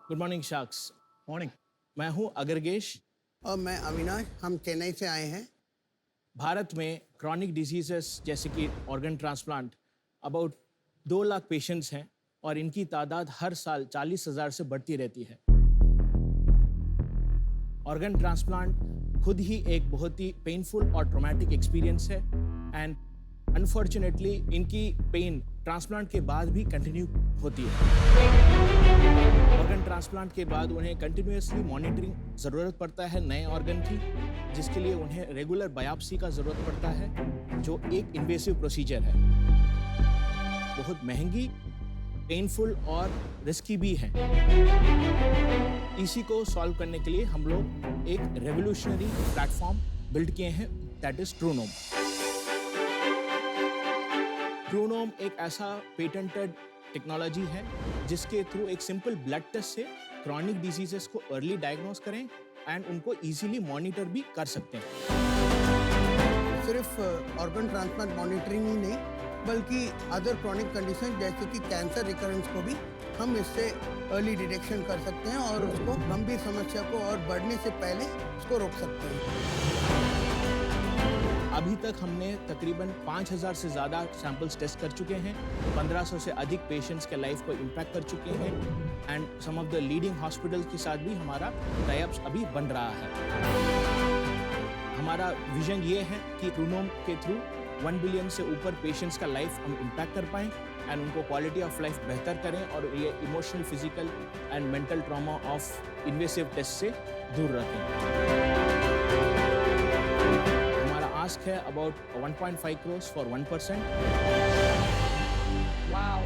Good morning sacks. Morning. मैं हूं अगरगेश। और मैं अविनाश, हम चेन्नई से आए हैं। भारत में क्रॉनिक डिजीजेस जैसे कि organ transplant about 2 lakh patients हैं और इनकी तादाद हर साल 40,000 से बढ़ती रहती है। ऑर्गन ट्रांसप्लांट खुद ही एक बहुत ही पेनफुल और ट्रॉमेटिक एक्सपीरियंस है एंड अनफॉर्चुनेटली इनकी पेन ट्रांसप्लांट के बाद भी कंटिन्यू होती है। ऑर्गन ट्रांसप्लांट के बाद उन्हें कंटिन्यूअसली मॉनिटरिंग ज़रूरत पड़ता है नए ऑर्गन की, जिसके लिए उन्हें रेगुलर बायोप्सी का ज़रूरत पड़ता है, जो एक इन्वेसिव प्रोसीजर है। बहुत महंगी, पेनफुल और रिस्की भी है। इसी को सॉल्व करने के लिए हम लोग एक रेवोल्यूशनरी प्लेटफॉर्म बिल्ड किए हैं, दैट इज ट्रूनोम। ट्रूनोम एक ऐसा पेटेंटेड टेक्नोलॉजी है जिसके थ्रू एक सिंपल ब्लड टेस्ट से क्रॉनिक डिजीजेस को अर्ली डायग्नोस करें एंड उनको इजीली मॉनिटर भी कर सकते हैं। सिर्फ ऑर्गन ट्रांसप्लांट मॉनिटरिंग ही नहीं, बल्कि अदर क्रॉनिक कंडीशन जैसे कि कैंसर रिकरेंस को भी हम इससे अर्ली डिटेक्शन कर सकते हैं और उसको गंभीर समस्या को और बढ़ने से पहले उसको रोक सकते हैं। अभी तक हमने तकरीबन 5,000 से ज़्यादा सैंपल्स टेस्ट कर चुके हैं, 1,500 से अधिक पेशेंट्स के लाइफ को इम्पैक्ट कर चुके हैं and some of the leading hospitals के साथ भी हमारा टाई-अप्स अभी बन रहा है। हमारा विजन ये है कि ट्रूनोम के थ्रू 1 बिलियन से ऊपर पेशेंट्स का लाइफ हम इम्पैक्ट कर पाएँ एंड उनको क्वालिटी ऑफ लाइफ बेहतर करें और ये emotional, physical and mental trauma of invasive test से दूर रखें। Ask है about 1.5 crores for 1%. Wow.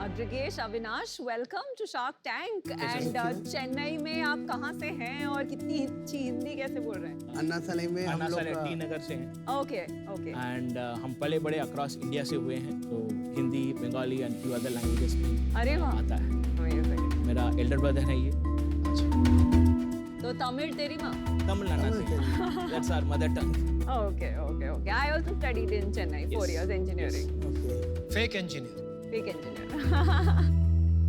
Agrigesh, Avinash, welcome to Shark Tank. And Chennai में आप कहाँ से हैं और कितनी अच्छी हिंदी कैसे बोल रहे हैं? अन्नासालाई में हम लोग टी नगर से हैं। Okay, okay. एंड हम पले बड़े अक्रॉस इंडिया से हुए हैं, तो Hindi, Bengali and few other languages अरे वाह, आता है। Amazing. मेरा एल्डर ब्रदर है ये। तो तमिल तेरी माँ? तमिलनाडु से। That's our mother tongue. Okay, okay, okay. I also studied in Chennai 4 years engineering. Fake engineer. Big engineer.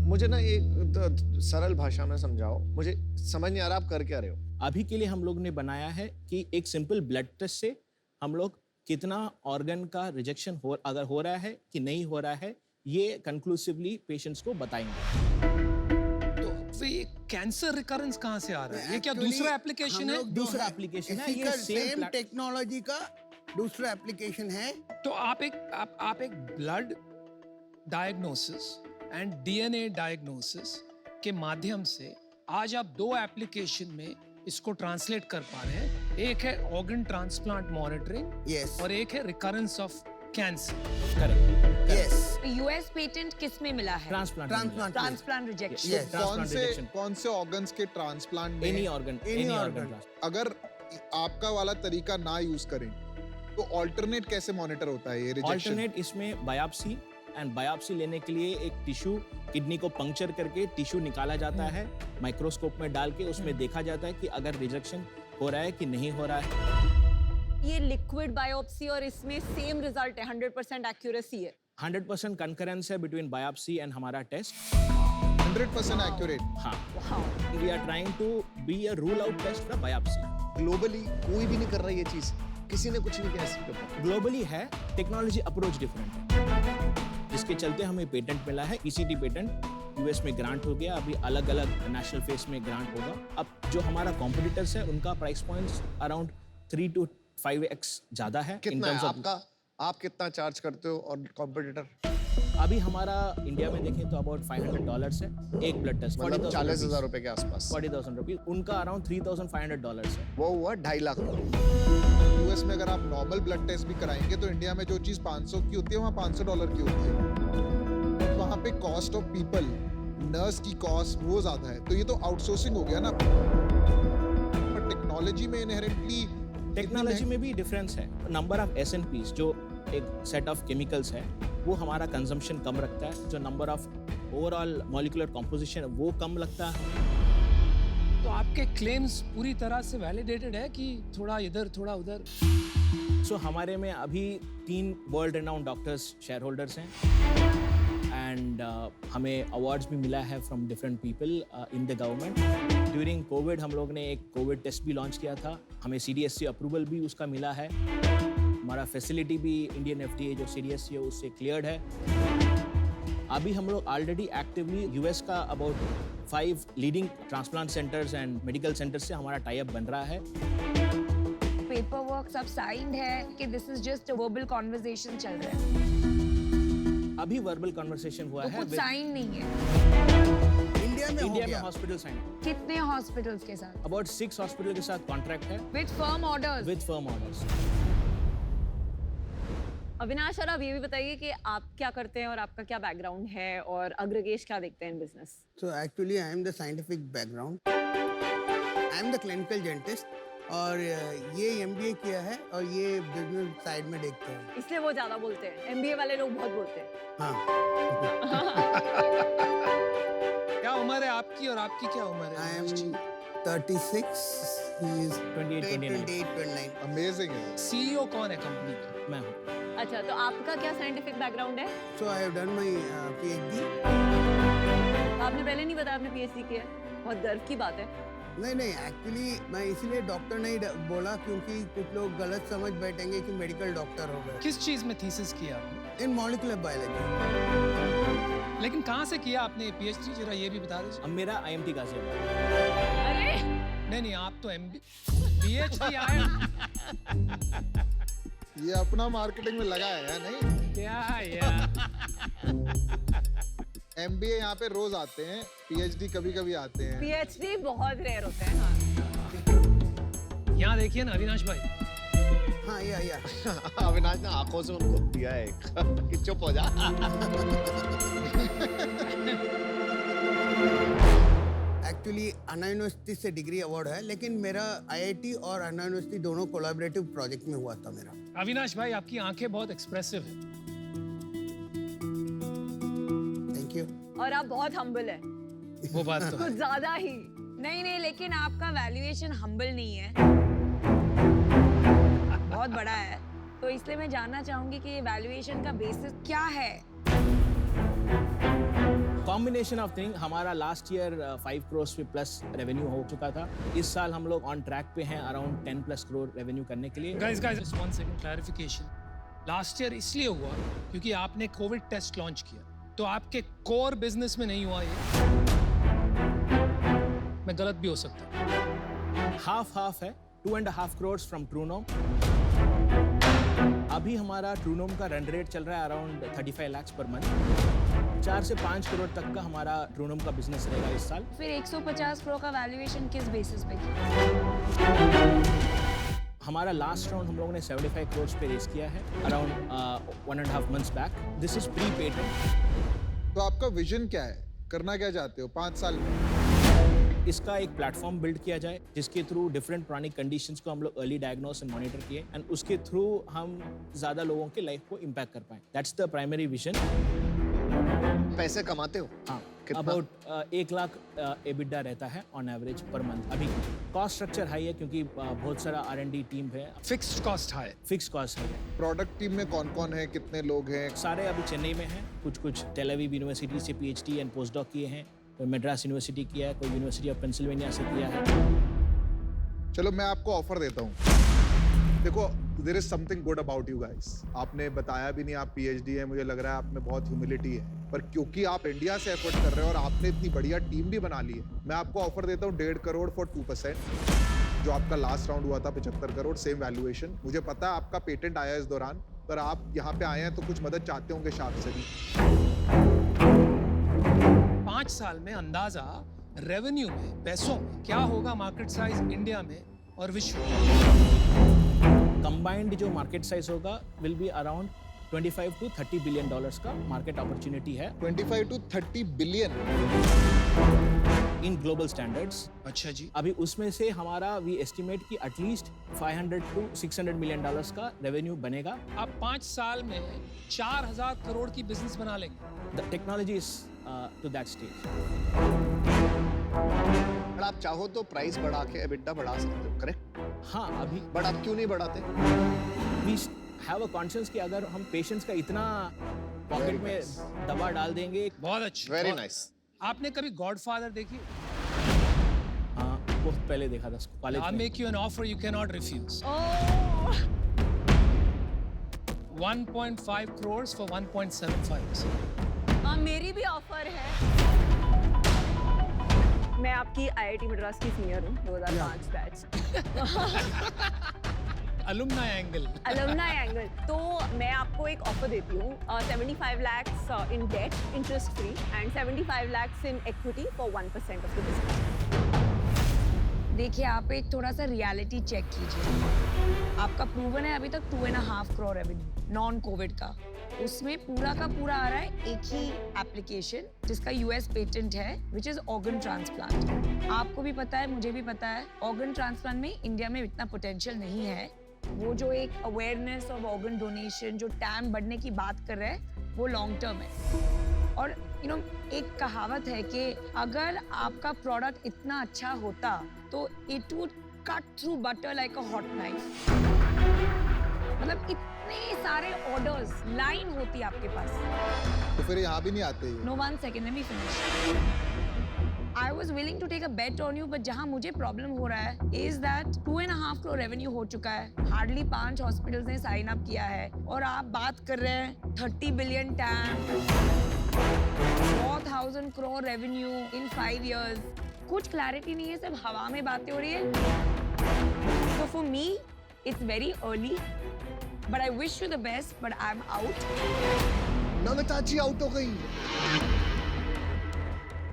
मुझे ना एक सरल भाषा में समझाओ, मुझे समझ नहीं आ रहा आप कर क्या रहे हो। अभी के लिए हम लोग ने बनाया है कि एक सिंपल ब्लड टेस्ट से हम लोग कितना ऑर्गन का रिजेक्शन अगर हो रहा है कि नहीं हो रहा है, ये कंक्लूसिवली पेशेंट्स को बताएंगे। तो ये कैंसर रिकरेंस कहाँ से आ रहा है? ये क्या Actually, दूसरा एप्लीकेशन हम है? लोग जो दूसरा है, application है, इसी ये का same सेम टेक्नोलॉजी का दूसरा एप्लीकेशन है। तो आप एक blood diagnosis and DNA diagnosis के माध्यम से आज आप 2 एप्लीकेशन में इसको ट्रांसलेट कर पा रहे हैं। एक है ऑर्गन ट्रांसप्लांट मॉनिटरिंग यस, और एक है recurrence of cancer. Correct. Yes, US patent किस में मिला है? ट्रांसप्लांट। Transplant rejection. Yes. कौन से ऑर्गन्स के ट्रांसप्लांट में any organ, Any any organ. Organ. अगर आपका वाला तरीका ना यूज करें तो ऑल्टरनेट कैसे मॉनिटर होता है ये रिजेक्शन? ऑल्टरनेट इसमें बायोप्सी एंड बायोप्सी लेने के लिए एक टिश्यू किडनी को पंक्चर करके टिश्यू निकाला जाता है, माइक्रोस्कोप में डाल के उसमें देखा जाता है कि अगर रिजेक्शन हो रहा है कि नहीं हो रहा है। ये लिक्विड बायोप्सी और इसमें सेम रिजल्ट है, 100% एक्यूरेसी है। 100% कंकरेंस है बिटवीन बायोप्सी एंड हमारा टेस्ट। 100% एक्यूरेट। हाँ, wow. We are trying to be a rule out test for biopsy. Globally कोई भी नहीं कर रहा ये चीज, किसी ने कुछ नहीं किया इसके ऊपर। ग्लोबली है, टेक्नोलॉजी अप्रोच डिफरेंट है, जिसके चलते हमें पेटेंट मिला है। ईसीटी पेटेंट यूएस में ग्रांट हो गया, अभी अलग अलग नेशनल फेस में ग्रांट होगा। अब जो हमारा कॉम्पिटिटर्स है उनका price points around 3 to 5x ज्यादा है। कितना है आपका? आप कितना चार्ज करते हो और कॉम्पिटिटर? अभी हमारा इंडिया में देखें तो अबाउट $500 है एक ब्लड टेस्ट। मतलब 40,000 रुपए के आसपास। 40,000 रुपीज। उनका अराउंड $3,500 है। वो हुआ 2.5 लाख। यूएस में अगर आप नॉर्मल ब्लड टेस्ट भी कराएंगे तो इंडिया में जो चीज 500 की होती है वहाँ $500 की होती है। वहाँ पे कॉस्ट ऑफ पीपल, नर्स की कॉस्ट वो ज्यादा है, तो ये तो आउटसोर्सिंग हो गया ना। पर टेक्नोलॉजी में इनहेरेंटली टेक्नोलॉजी में भी डिफरेंस है। नंबर ऑफ SNPs जो एक सेट ऑफ केमिकल्स है वो हमारा कंजम्पशन कम रखता है, जो number of overall molecular composition वो कम लगता है। तो आपके क्लेम्स पूरी तरह से वैलिडेटेड है कि थोड़ा इधर थोड़ा उधर? सो हमारे में अभी 3 world renowned doctors share holders हैं एंड हमें अवार्ड्स भी मिला है from different people in the government. During Covid हम लोग ने एक कोविड टेस्ट भी लॉन्च किया था, हमें CDSC अप्रूवल भी उसका मिला है। हमारा फैसिलिटी भी इंडियन FDA जो CDSC है उससे क्लियर्ड है। अभी हम लोग ऑलरेडी एक्टिवली US का about 5 leading transplant centres and medical centres से हमारा टाई अप बन रहा है। पेपर वर्क सब साइंड है कि this is just verbal conversation चल रहा है, अभी वर्बल कन्वर्सेशन हुआ तो है कुछ साइन नहीं है। इंडिया में हो इंडिया में गया। हॉस्पिटल साइन, कितने हॉस्पिटल्स के साथ? अबाउट 6 हॉस्पिटल के साथ कॉन्ट्रैक्ट है with firm orders? With firm orders. Avinash sir, आप ये भी बताइए कि आप क्या करते हैं और आपका क्या बैकग्राउंड है और अग्रगेश क्या देखते हैं in business? So actually I am the scientific background. I am the clinical dentist और ये MBA किया है और ये बिजनेस साइड में देखते हैं। इसलिए वो ज्यादा बोलते हैं, MBA वाले लोग बहुत बोलते हैं। हाँ। क्या उम्र है आपकी और आपकी क्या उम्र है? I am 36. He is 28, 28, 29. Amazing है। CEO कौन है कंपनी का? मैं हूँ। अच्छा, तो आपका क्या साइंटिफिक बैकग्राउंड है? So I have done my PhD. आपने पहले नहीं बताया आपने PhD किया है, बहुत गर्व की बात है। नहीं एक्चुअली मैं इसलिए डॉक्टर नहीं बोला क्योंकि कुछ लोग गलत समझ बैठेंगे कि मेडिकल डॉक्टर हो गए। किस चीज में थीसिस किया आपने? इन मॉलिक्यूलर बायोलॉजी। लेकिन कहाँ से किया आपने PhD, जरा ये भी बता दीजिए। अब मेरा IMT गाजियाबाद। अरे नहीं आप तो PhD आए। ये अपना मार्केटिंग में लगा है या नहीं? क्या यार, MBA यहाँ पे रोज आते हैं, PhD कभी कभी आते हैं। PhD बहुत रेयर होते हैं। हाँ। यहाँ देखिए ना अविनाश भाई, हाँ या अविनाश ने आंखों से उनको दिया है एक कि चुप हो जा। एक्चुअली अन्ना यूनिवर्सिटी से डिग्री अवार्ड है, लेकिन मेरा IIT और अन्ना यूनिवर्सिटी दोनों कोलैबोरेटिव प्रोजेक्ट में हुआ था मेरा। अविनाश भाई आपकी आंखें बहुत एक्सप्रेसिव है। Thank you. और आप बहुत हम्बल है, वो बात तो है। कुछ ज्यादा ही। नहीं लेकिन आपका वैल्यूएशन हम्बल नहीं है, बहुत बड़ा है। तो इसलिए मैं जानना चाहूंगी कि वैल्यूएशन का बेसिस क्या है? कॉम्बिनेशन ऑफ थिंग, हमारा लास्ट ईयर 5 करोड़ पे प्लस रेवेन्यू हो चुका था। इस साल हम लोग ऑन ट्रैक पे हैं अराउंड 10+ करोड़ रेवेन्यू करने के लिए। Guys just 1 second clarification. Last year इसलिए हुआ क्योंकि आपने कोविड टेस्ट लॉन्च किया, तो आपके कोर बिजनेस में नहीं हुआ ये। मैं गलत भी हो सकता। हाफ है, 2.5 करोड़ फ्रॉम ट्रूनोम। अभी हमारा ट्रूनोम का रन रेट चल रहा है अराउंड 35 लाख पर मंथ। 4 से 5 करोड़ तक का हमारा ट्रूनोम का बिजनेस रहेगा इस साल। फिर 150 करोड़ का वैल्यूएशन किस बेसिस पे किया? हमारा लास्ट राउंड हम लोगों ने 75 करोड़ पे रेस किया है around 1.5 months back. This is pre patent. तो आपका विजन क्या है, करना क्या चाहते हो 5 साल में? इसका एक प्लेटफॉर्म बिल्ड किया जाए जिसके थ्रू डिफरेंट क्रॉनिक कंडीशंस को हम लोग अर्ली डायग्नोस एंड मॉनिटर किए एंड उसके थ्रू हम ज़्यादा लोगों के लाइफ को इम्पैक्ट कर पाएं। That's the primary vision. पैसे कमाते हो? हाँ, कितना? अबाउट 1 लाख एबिडा रहता है ऑन एवरेज पर मंथ। अभी कॉस्ट स्ट्रक्चर हाई है क्योंकि बहुत सारा R&D टीम है, फिक्स्ड कॉस्ट है। फिक्स कॉस्ट है। प्रोडक्ट टीम में कौन कौन है, कितने लोग हैं? सारे अभी चेन्नई में हैं, कुछ टेल अवीव यूनिवर्सिटी से PhD एंड पोस्ट डॉक किए हैं, कोई मद्रास यूनिवर्सिटी किया है, कोई यूनिवर्सिटी ऑफ पेंसिल्वेनिया से किया है। चलो मैं आपको ऑफर देता हूँ। देखो, there is something good about you guys. आपने बताया भी नहीं आप PhD है, मुझे लग रहा है आप में बहुत ह्यूमिलिटी है, पर क्योंकि आप इंडिया से एफर्ट कर रहे हो और आपने इतनी बढ़िया टीम भी बना ली है, मैं आपको ऑफर देता हूँ 1.5 करोड़ फॉर 2%। जो आपका लास्ट राउंड हुआ था 75 करोड़, सेम वैल्यूएशन। मुझे पता है आपका पेटेंट आया इस दौरान, पर आप यहाँ पे आए हैं तो कुछ मदद चाहते होंगे शार्प से भी। 5 साल में अंदाजा रेवेन्यू में, पैसों में क्या होगा मार्केट साइज इंडिया में और विश्व में? कंबाइंड जो मार्केट साइज होगा will be around 25 to 30 billion dollars का मार्केट अपॉर्चुनिटी है 25 to 30 billion in global standards. अच्छा जी। अभी उसमें से हमारा वी एस्टिमेट कि एटलीस्ट 500 to 600 मिलियन डॉलर्स का रेवेन्यू बनेगा। आप 5 साल में 4000 करोड़ की बिजनेस बना लेंगे। The technology is to that stage. पर आप चाहो तो प्राइस बढ़ा के EBITDA बढ़ा सकते हो, करेक्ट? हाँ, अभी बट आप क्यों नहीं बढ़ाते? वी हैव अ कॉन्शियस कि अगर हम पेशेंट्स का इतना पॉकेट में nice. दवा डाल देंगे। बहुत अच्छी। वेरी बहुत- नाइस। आपने कभी गॉडफादर देखी? हाँ, बहुत पहले देखा था कॉलेज I'll में। make you an offer you cannot refuse. Oh 1.5 crores for 1.75%. मेरी भी ऑफर है। मैं आपकी IIT मद्रास की सीनियर हूँ 2005 batch. Alumni angle. Alumni angle. तो मैं आपको एक ऑफर देती हूँ 75 lakhs in debt interest free and 75 lakhs in equity for 1% of the business. देखिए आप एक थोड़ा सा रियलिटी चेक कीजिए। आपका प्रूवन है अभी तक 2.5 करोड़ रेवेन्यू नॉन कोविड का, उसमें पूरा का पूरा आ रहा है एक ही एप्लीकेशन जिसका यूएस पेटेंट है विच इज ऑर्गन ट्रांसप्लांट। आपको भी पता है, मुझे भी पता है, ऑर्गन ट्रांसप्लांट में इंडिया में इतना पोटेंशियल नहीं है। वो जो एक अवेयरनेस ऑफ ऑर्गन डोनेशन जो टैम बढ़ने की बात कर रहे हैं वो लॉन्ग टर्म है। और एक कहावत है कि अगर आपका प्रोडक्ट इतना अच्छा होता तो it would cut through butter like a hot knife. मतलब इतने सारे ऑर्डर्स लाइन होती है आपके पास। तो फिर यहाँ भी नहीं आते ये। No, 1 second, let me finish. I was willing to take a bet on you, but जहाँ मुझे प्रॉब्लम हो रहा है is that 2.5 करोड़ रेवेन्यू हो चुका है, हार्डली 5 हॉस्पिटल्स ने साइन अप किया है और आप बात कर रहे हैं 30 billion time, 4,000 crore revenue in 5 years। कुछ क्लैरिटी नहीं है, सब हवा में बातें हो रही है। So for me, it's very early, but I wish you the best, but I'm out. Namita ji out हो गई।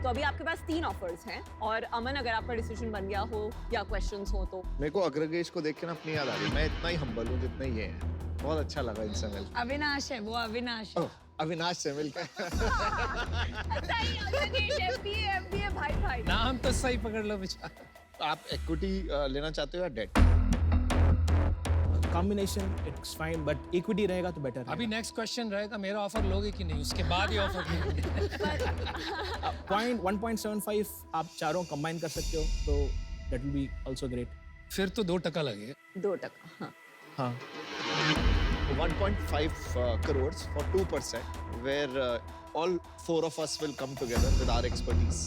तो अभी आपके पास 3 ऑफर्स हैं और अमन अगर आपका डिसीजन बन गया हो या क्वेश्चंस हो तो। मेरे को अग्रगेश को देख के ना अपनी याद आ रही है। मैं इतना ही हम्बल हूँ जितना ये है। बहुत अच्छा लगा इनसे मिलकर। अविनाश है वो, अविनाश है। अविनाश से मिलकर। सही अग्रगेश MBA भाई। नाम तो सही पकड़ लो बेचारा। आप इक्विटी लेना चाहते हो या debt? Combination it's fine, but equity रहेगा तो बेटर। अभी नेक्स्ट क्वेश्चन रहेगा मेरा ऑफर लोगे कि नहीं, उसके बाद ही ऑफर लेंगे। पॉइंट 1.75 आप चारों कंबाइन कर सकते हो तो that will be also great. फिर तो 2% लगेगा। 2%। हाँ। हाँ 1.5 crores for 2%, where all 4 of us will come together with our expertise.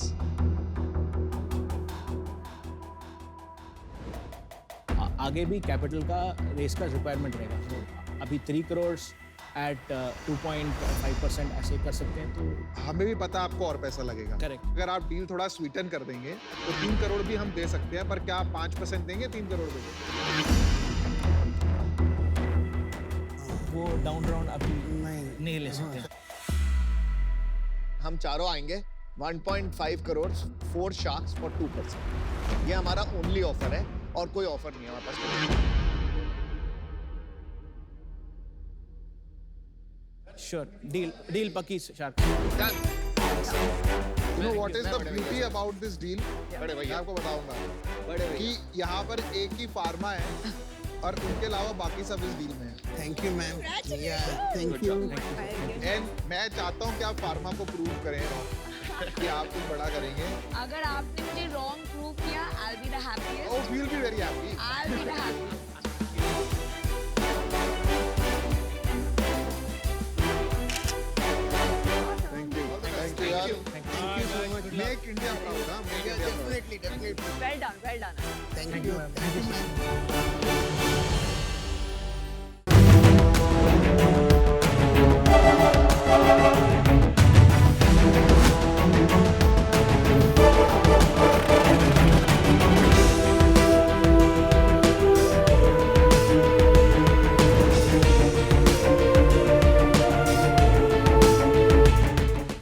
आगे भी कैपिटल का रेस का रिक्वायरमेंट रहेगा। तो अभी 3 करोड़ एट 2.5% ऐसे कर सकते हैं तो हमें भी पता है आपको और पैसा लगेगा। Correct. अगर आप डील थोड़ा स्वीटन कर देंगे तो 3 करोड़ भी हम दे सकते हैं, पर क्या आप 5% देंगे 3 करोड़ देंगे? वो डाउन राउंड अभी नहीं ले सकते। हम चारों आएंगे 1.5 करोड़ 4 sharks for 2%। ये हमारा ओनली ऑफर है और कोई ऑफर नहीं है हमारे पास। श्योर, डील पक्की shark. You know what is the beauty about this deal? बड़े मैं भैया, आपको बताऊंगा बड़े कि भैया। यहाँ पर एक ही फार्मा है और उनके अलावा बाकी सब इस डील में है। Thank you ma'am. Thank you. And मैं चाहता हूँ कि आप फार्मा को प्रूव करें कि आप कुछ बड़ा करेंगे। अगर आपने मुझे रॉन्ग प्रूव किया, I'll be the happiest. Oh, we'll be very happy. I'll be the happiest. Thank you. Thank you यार। Thank you so much. Make India proud, हाँ? Make Yeah, India proud. definitely. Well done. Thank you. Thank you, ma'am.